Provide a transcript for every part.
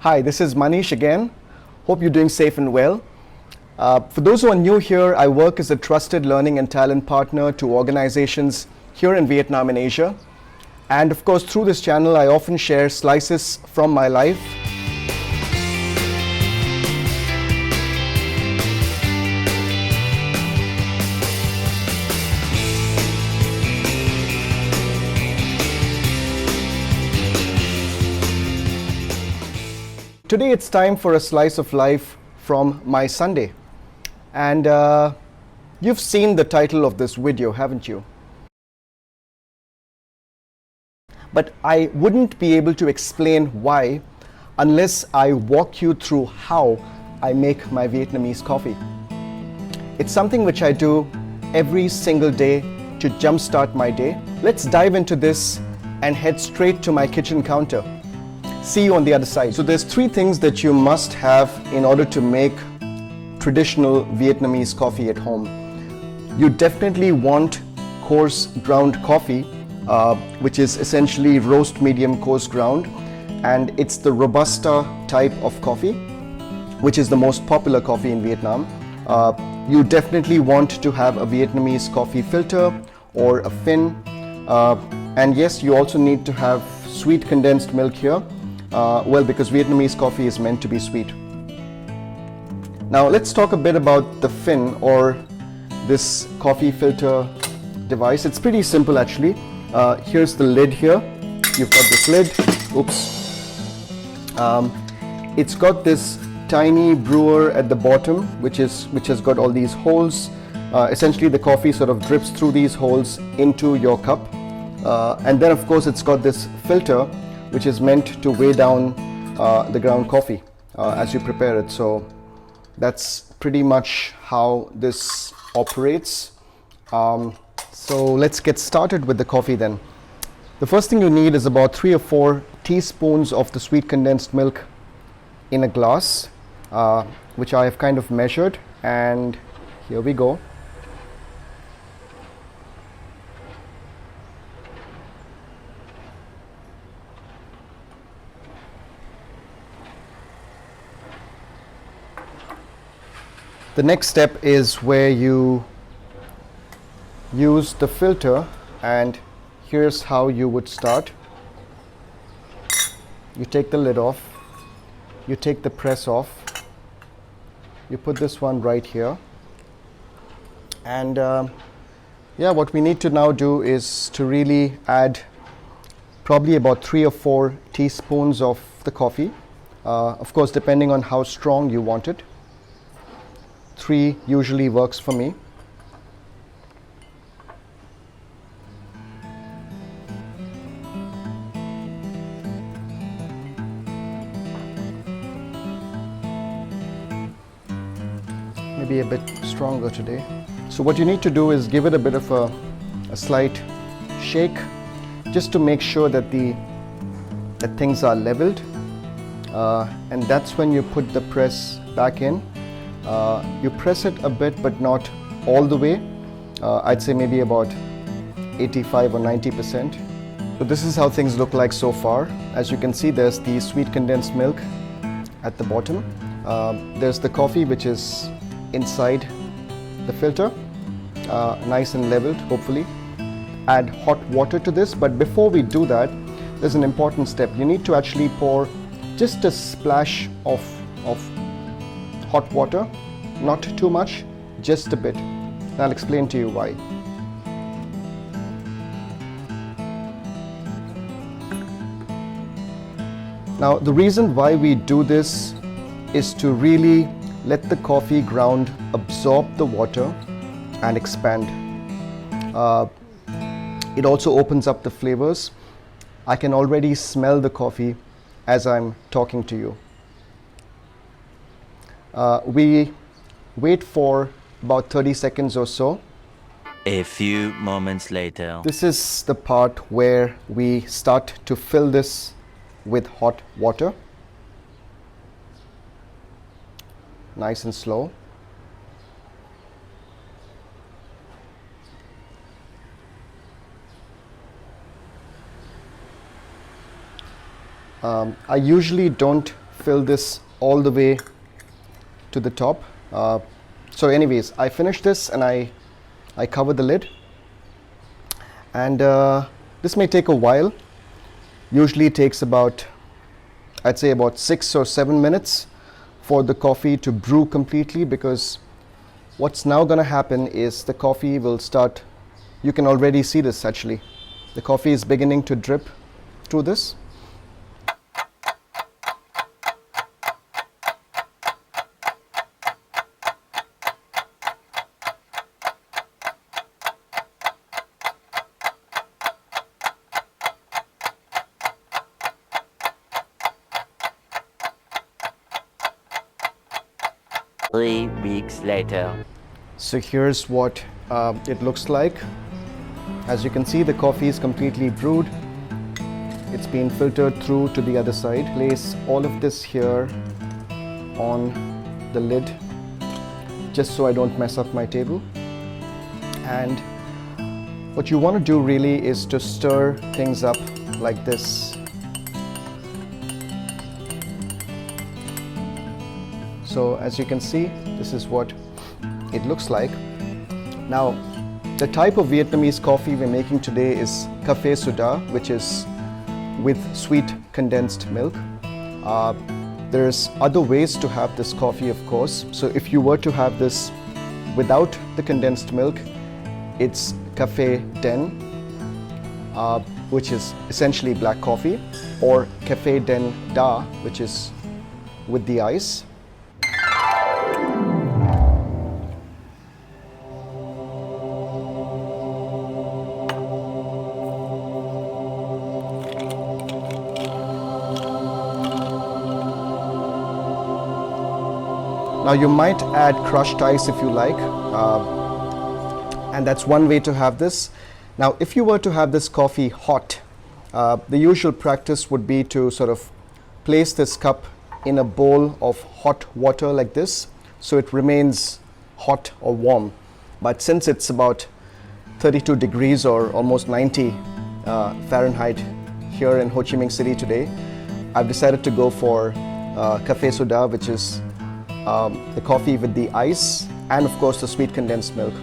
Hi, this is Manish again. Hope you're doing safe and well. For those who are new here, I work as a trusted learning and talent partner to organizations here in Vietnam and Asia. And of course, through this channel, I often share slices from my life. Today it's time for a slice of life from my Sunday. And you've seen the title of this video, haven't you? But I wouldn't be able to explain why unless I walk you through how I make my Vietnamese coffee. It's something which I do every single day to jumpstart my day. Let's dive into this and head straight to my kitchen counter. See you on the other side. So there's three things that you must have in order to make traditional Vietnamese coffee at home. You definitely want coarse ground coffee, which is essentially roast medium coarse ground, and it's the Robusta type of coffee, which is the most popular coffee in Vietnam. You definitely want to have a Vietnamese coffee filter or a fin, and yes, you also need to have sweet condensed milk here. Well, because Vietnamese coffee is meant to be sweet. Now let's talk a bit about the fin, or this coffee filter device. It's pretty simple actually. Here's the lid here. You've got this lid. Oops. It's got this tiny brewer at the bottom, which has got all these holes. Essentially the coffee sort of drips through these holes into your cup. And then of course it's got this filter, which is meant to weigh down the ground coffee as you prepare it. So that's pretty much how this operates. So let's get started with the coffee then. The first thing you need is about 3 or 4 teaspoons of the sweet condensed milk in a glass, which I have kind of measured, and here we go. The next step is where you use the filter, and here's how you would start. You take the lid off, you take the press off, you put this one right here, and yeah, what we need to now do is to really add probably about 3 or 4 teaspoons of the coffee, of course depending on how strong you want it. 3 usually works for me. Maybe a bit stronger today. So what you need to do is give it a bit of a slight shake, just to make sure that that things are leveled, and that's when you put the press back in. You press it a bit, but not all the way. I'd say maybe about 85 or 90%. So this is how things look like so far. As you can see, there's the sweet condensed milk at the bottom. There's the coffee, which is inside the filter, nice and leveled, hopefully. Add hot water to this, but before we do that, there's an important step. You need to actually pour just a splash of hot water, not too much, just a bit. And I'll explain to you why. Now, the reason why we do this is to really let the coffee ground absorb the water and expand. It also opens up the flavors. I can already smell the coffee as I'm talking to you. We wait for about 30 seconds or so. A few moments later. This is the part where we start to fill this with hot water. Nice and slow. I usually don't fill this all the way to the top. So anyways, I finish this and I cover the lid. And this may take a while. Usually it takes about, I'd say about 6 or 7 minutes for the coffee to brew completely, because what's now going to happen is the coffee will start, you can already see this actually. The coffee is beginning to drip through this. Three weeks later. So here's what it looks like. As you can see, the coffee is completely brewed. It's been filtered through to the other side. Place all of this here on the lid, just so I don't mess up my table. And what you want to do really is to stir things up like this. So as you can see, this is what it looks like. Now, the type of Vietnamese coffee we're making today is Café Soda, which is with sweet condensed milk. There's other ways to have this coffee, of course. So if you were to have this without the condensed milk, it's Café Den, which is essentially black coffee, or Café Den Da, which is with the ice. Now you might add crushed ice if you like, and that's one way to have this. Now if you were to have this coffee hot, the usual practice would be to sort of place this cup in a bowl of hot water like this, so it remains hot or warm. But since it's about 32 degrees or almost 90 Fahrenheit here in Ho Chi Minh City today, I've decided to go for Café Soda, which is the coffee with the ice and of course the sweet condensed milk.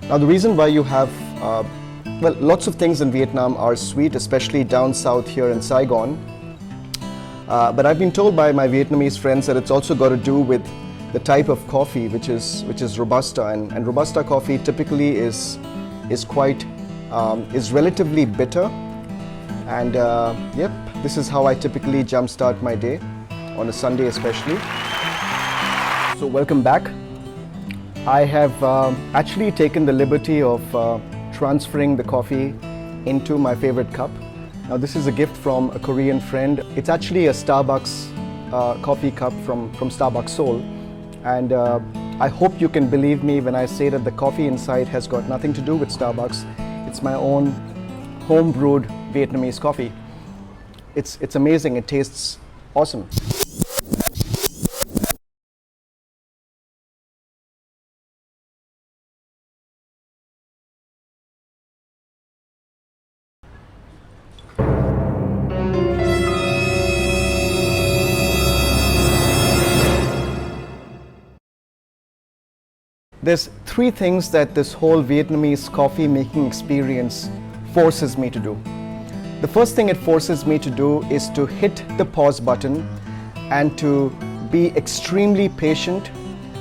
Now the reason why you have, well, lots of things in Vietnam are sweet, especially down south here in Saigon. But I've been told by my Vietnamese friends that it's also got to do with the type of coffee, which is Robusta, and Robusta coffee typically is relatively bitter. And yep, this is how I typically jumpstart my day on a Sunday especially. So welcome back. I have actually taken the liberty of transferring the coffee into my favorite cup. Now this is a gift from a Korean friend. It's actually a Starbucks coffee cup from Starbucks Seoul. And I hope you can believe me when I say that the coffee inside has got nothing to do with Starbucks. It's my own home brewed Vietnamese coffee. It's amazing, it tastes awesome. There's three things that this whole Vietnamese coffee making experience forces me to do. The first thing it forces me to do is to hit the pause button and to be extremely patient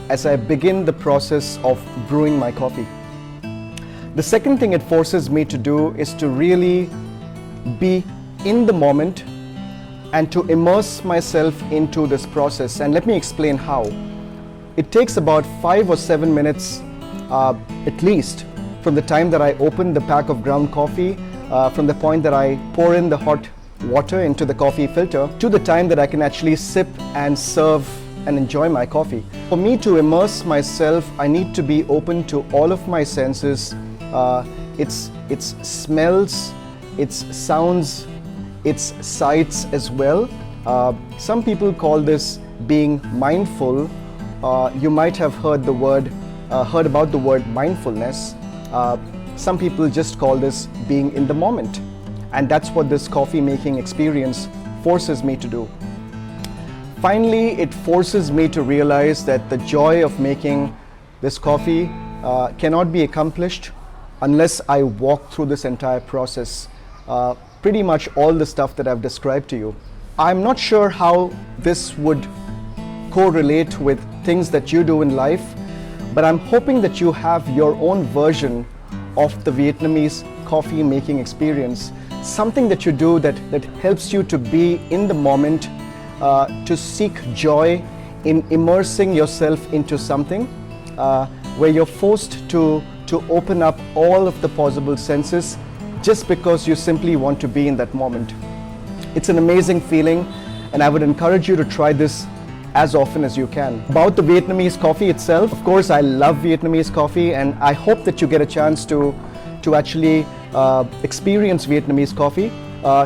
as I begin the process of brewing my coffee. The second thing it forces me to do is to really be in the moment and to immerse myself into this process. And let me explain how. It takes about 5 or 7 minutes at least from the time that I open the pack of ground coffee, from the point that I pour in the hot water into the coffee filter, to the time that I can actually sip and serve and enjoy my coffee. For me to immerse myself, I need to be open to all of my senses, its smells, its sounds, its sights as well. Some people call this being mindful. You might have heard about the word mindfulness. Some people just call this being in the moment, and that's what this coffee making experience forces me to do. Finally, it forces me to realize that the joy of making this coffee cannot be accomplished unless I walk through this entire process. Pretty much all the stuff that I've described to you. I'm not sure how this would correlate with things that you do in life, but I'm hoping that you have your own version of the Vietnamese coffee making experience. Something that you do that helps you to be in the moment, to seek joy in immersing yourself into something where you're forced to open up all of the possible senses just because you simply want to be in that moment. It's an amazing feeling, and I would encourage you to try this as often as you can. About the Vietnamese coffee itself, of course, I love Vietnamese coffee, and I hope that you get a chance to actually experience Vietnamese coffee.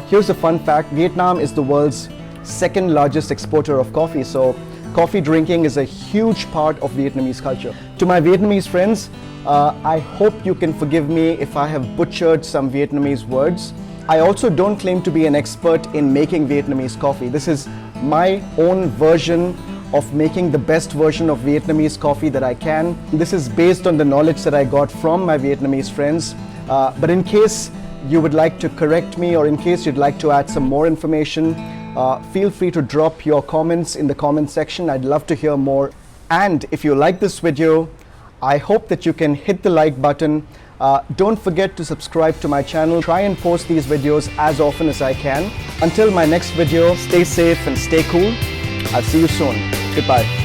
Here's a fun fact: Vietnam is the world's second largest exporter of coffee, so coffee drinking is a huge part of Vietnamese culture. To my Vietnamese friends, I hope you can forgive me if I have butchered some Vietnamese words. I also don't claim to be an expert in making Vietnamese coffee. This is my own version of making the best version of Vietnamese coffee that I can. This is based on the knowledge that I got from my Vietnamese friends. But in case you would like to correct me, or in case you'd like to add some more information, feel free to drop your comments in the comment section. I'd love to hear more. And if you like this video, I hope that you can hit the like button. Don't forget to subscribe to my channel. Try and post these videos as often as I can. Until my next video, stay safe and stay cool. I'll see you soon. Goodbye.